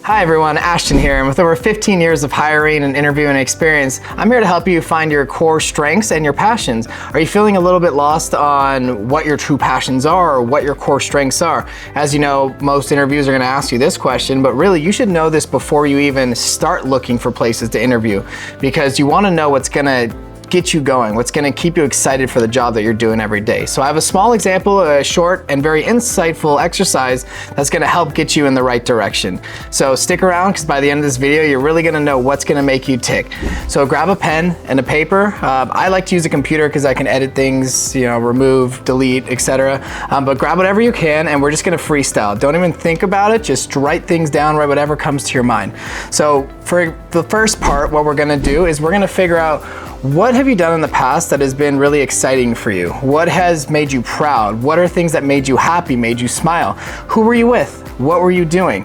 Hi everyone, Ashton here, and with over 15 years of hiring and interviewing experience, I'm here to help you find your core strengths and your passions. Are you feeling a little bit lost on what your true passions are or what your core strengths are? As you know, most interviews are going to ask you this question, but really you should know this before you even start looking for places to interview, because you want to know what's going to get you going, what's going to keep you excited for the job that you're doing every day. So I have a small example, a short and very insightful exercise that's going to help get you in the right direction. So stick around, because by the end of this video, you're really going to know what's going to make you tick. So grab a pen and a paper. I like to use a computer because I can edit things, remove, delete, etc. But grab whatever you can, and we're just going to freestyle. Don't even think about it. Just write things down, write whatever comes to your mind. So for the first part, what we're going to do is we're going to figure out, what have you done in the past that has been really exciting for you? What has made you proud? What are things that made you happy, made you smile? Who were you with? What were you doing?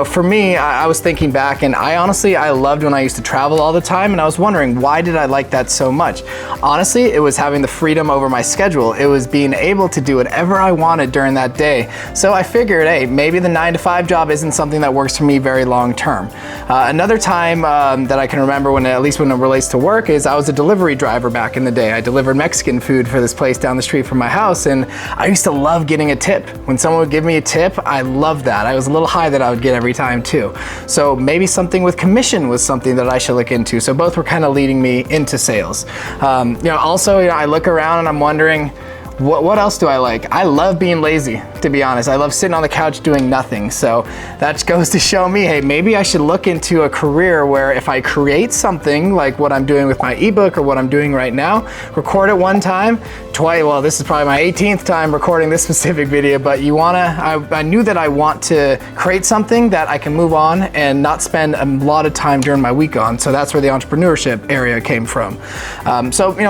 For me, I was thinking back, and I loved when I used to travel all the time, and I was wondering, why did I like that so much? Honestly, it was having the freedom over my schedule. It was being able to do whatever I wanted during that day. So I figured, hey, maybe the 9-to-5 job isn't something that works for me very long term. Another time that I can remember, at least when it relates to work, is I was a delivery driver back in the day. I delivered Mexican food for this place down the street from my house, and I used to love getting a tip. When someone would give me a tip, I loved that. I was a little high that I would get every time too. So maybe something with commission was something that I should look into. So both were kind of leading me into sales. Also, I look around and I'm wondering, what else do I like? I love being lazy, to be honest. I love sitting on the couch doing nothing. So that goes to show me, hey, maybe I should look into a career where if I create something like what I'm doing with my ebook or what I'm doing right now, record it one time, twice, well, this is probably my 18th time recording this specific video, but I knew that I want to create something that I can move on and not spend a lot of time during my week on. So that's where the entrepreneurship area came from.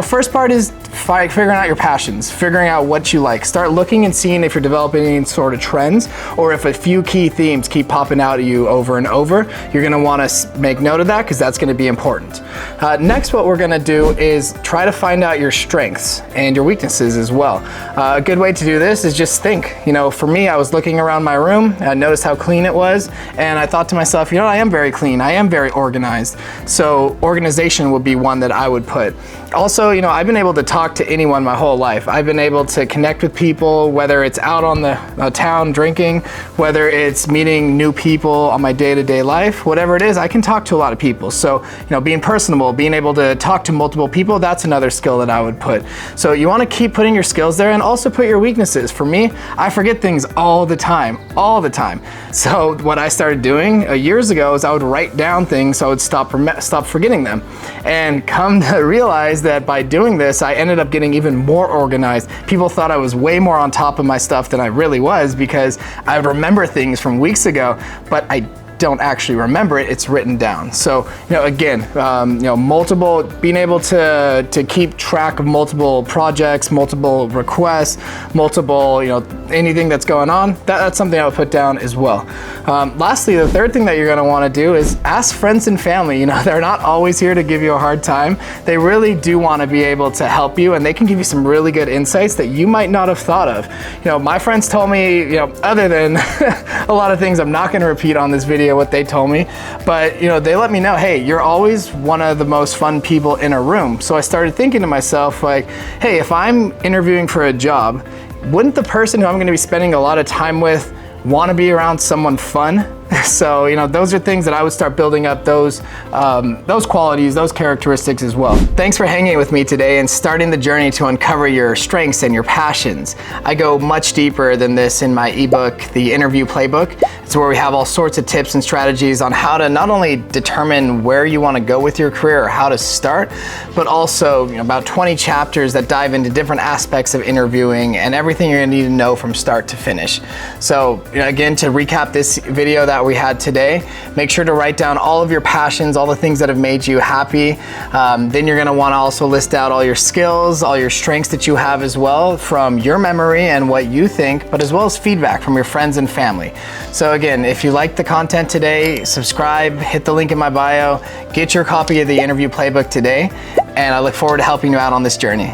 First part is figuring out your passions, figuring out what you like. Start looking and seeing if you're developing any sort of trends, or if a few key themes keep popping out at you over and over. You're going to want to make note of that, because that's going to be important. Next, what we're going to do is try to find out your strengths and your weaknesses as well. A good way to do this is just think. For me, I was looking around my room, I noticed how clean it was, and I thought to myself, I am very clean, I am very organized. So organization would be one that I would put. Also, I've been able to talk to anyone my whole life. I've been able to connect with people, whether it's out on the town drinking, whether it's meeting new people on my day-to-day life, whatever it is, I can talk to a lot of people. So, being personable, being able to talk to multiple people, that's another skill that I would put. So you want to keep putting your skills there, and also put your weaknesses. For me, I forget things all the time. So what I started doing years ago is I would write down things so I would stop forgetting them. And come to realize that by doing this, I ended up getting even more organized. People thought I was way more on top of my stuff than I really was, because I would remember things from weeks ago, but I don't actually remember it, it's written down. So, again, multiple, being able to keep track of multiple projects, multiple requests, multiple, anything that's going on, that's something I would put down as well. Lastly, the third thing that you're gonna wanna do is ask friends and family. They're not always here to give you a hard time. They really do wanna be able to help you, and they can give you some really good insights that you might not have thought of. My friends told me, other than a lot of things I'm not gonna repeat on this video, what they told me, but they let me know, hey, you're always one of the most fun people in a room. So I started thinking to myself, like, hey, if I'm interviewing for a job, wouldn't the person who I'm going to be spending a lot of time with want to be around someone fun? So, those are things that I would start building up those qualities, those characteristics as well. Thanks for hanging with me today and starting the journey to uncover your strengths and your passions. I go much deeper than this in my ebook, the Interview Playbook. It's where we have all sorts of tips and strategies on how to not only determine where you want to go with your career or how to start, but also about 20 chapters that dive into different aspects of interviewing and everything you're going to need to know from start to finish. So, again, to recap this video that we had today, make sure to write down all of your passions, all the things that have made you happy. Then you're going to want to also list out all your skills, all your strengths that you have as well from your memory and what you think, but as well as feedback from your friends and family. So again, if you liked the content today, subscribe, hit the link in my bio, get your copy of the Interview Playbook today, and I look forward to helping you out on this journey.